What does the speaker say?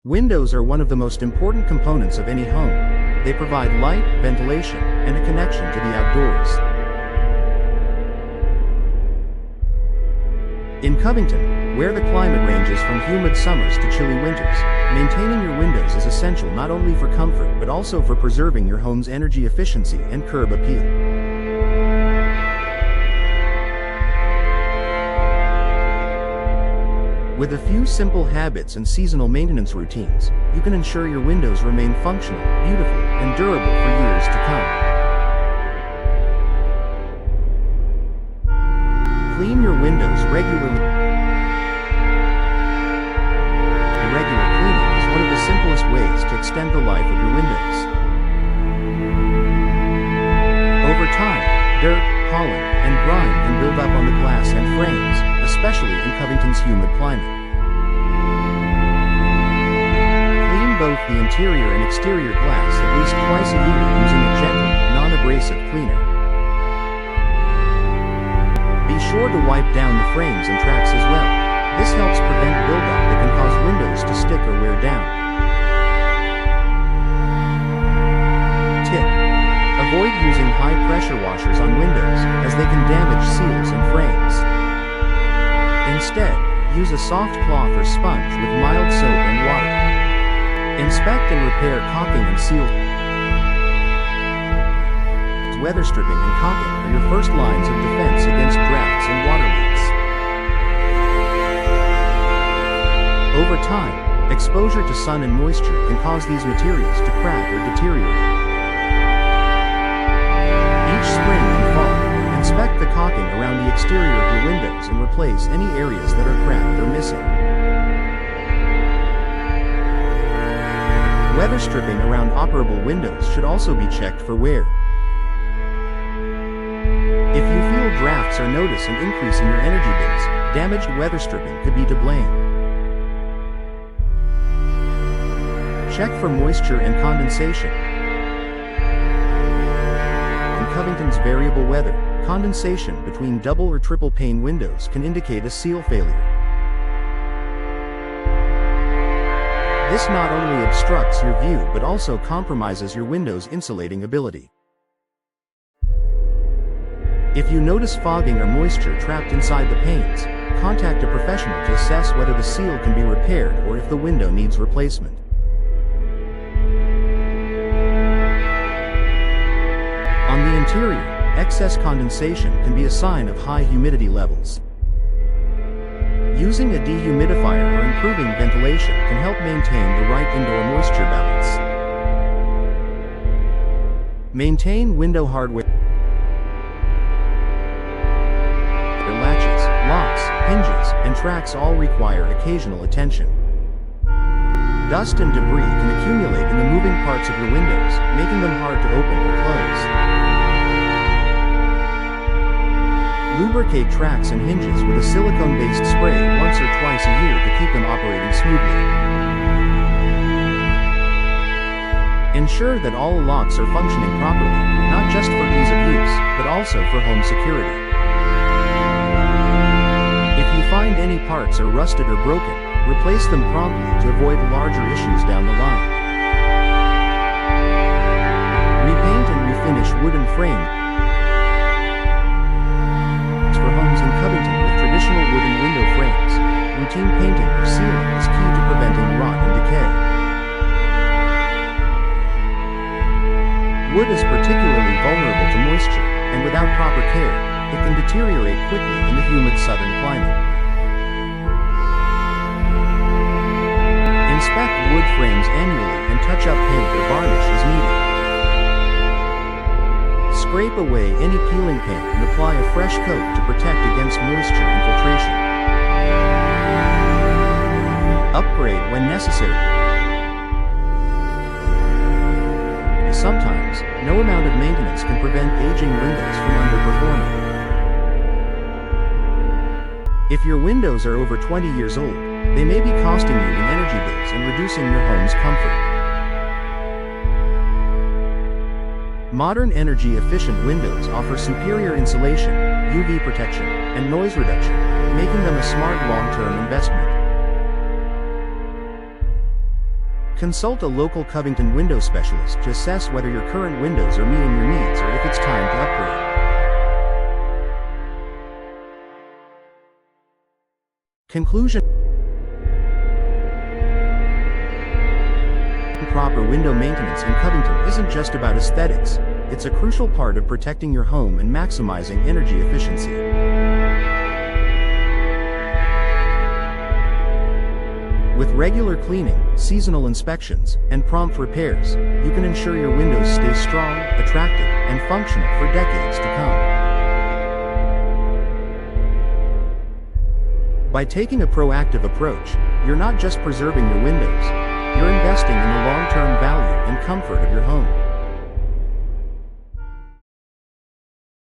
Windows are one of the most important components of any home. They provide light, ventilation, and a connection to the outdoors. In Covington, where the climate ranges from humid summers to chilly winters, maintaining your windows is essential not only for comfort but also for preserving your home's energy efficiency and curb appeal. With a few simple habits and seasonal maintenance routines, you can ensure your windows remain functional, beautiful, and durable for years to come. Clean your windows regularly. Regular cleaning is one of the simplest ways to extend the life of your windows. Over time, dirt, pollen, and grime can build up on the glass and frames, especially in Covington's humid climate. Clean both the interior and exterior glass at least twice a year using a gentle, non-abrasive cleaner. Be sure to wipe down the frames and tracks as well. This helps prevent buildup that can cause windows to stick or wear down. Tip: avoid using high-pressure washers on windows, as they can damage seals and frames. Instead, use a soft cloth or sponge with mild soap and water. Inspect and repair caulking and seals. Weather stripping and caulking are your first lines of defense against drafts and water leaks. Over time, exposure to sun and moisture can cause these materials to crack or deteriorate. Each spring and fall, inspect the caulking around the exterior of your windows and replace any areas that are cracked or missing. Weather stripping around operable windows should also be checked for wear. If you feel drafts are noticed and increase in your energy bills, damaged weather stripping could be to blame. Check for moisture and condensation. In Covington's variable weather, condensation between double or triple pane windows can indicate a seal failure. This not only obstructs your view but also compromises your window's insulating ability. If you notice fogging or moisture trapped inside the panes, contact a professional to assess whether the seal can be repaired or if the window needs replacement. On the interior, excess condensation can be a sign of high humidity levels. Using a dehumidifier or improving ventilation can help maintain the right indoor moisture balance. Maintain window hardware. Latches, locks, hinges, and tracks all require occasional attention. Dust and debris can accumulate in the moving parts of your windows, making them hard to open or close. Lubricate tracks and hinges with a silicone-based spray once or twice a year to keep them operating smoothly. Ensure that all locks are functioning properly, not just for ease of use, but also for home security. If you find any parts are rusted or broken, replace them promptly to avoid larger issues down the line. Repaint and refinish wooden frames for homes in Covington with traditional wooden window frames. Routine painting or sealing is key to preventing rot and decay. Wood is particularly vulnerable to moisture, and without proper care, it can deteriorate quickly in the humid southern climate. Inspect wood frames annually and touch up paint or varnish as needed. Scrape away any peeling paint and apply a fresh coat to protect against moisture infiltration. Upgrade when necessary. Sometimes, no amount of maintenance can prevent aging windows from underperforming. If your windows are over 20 years old, they may be costing you in energy bills and reducing your home's comfort. Modern energy-efficient windows offer superior insulation, UV protection, and noise reduction, making them a smart long-term investment. Consult a local Covington window specialist to assess whether your current windows are meeting your needs or if it's time to upgrade. Conclusion. Proper window maintenance in Covington isn't just about aesthetics, it's a crucial part of protecting your home and maximizing energy efficiency. With regular cleaning, seasonal inspections, and prompt repairs, you can ensure your windows stay strong, attractive, and functional for decades to come. By taking a proactive approach, you're not just preserving your windows, you're investing in the long-term value and comfort of your home.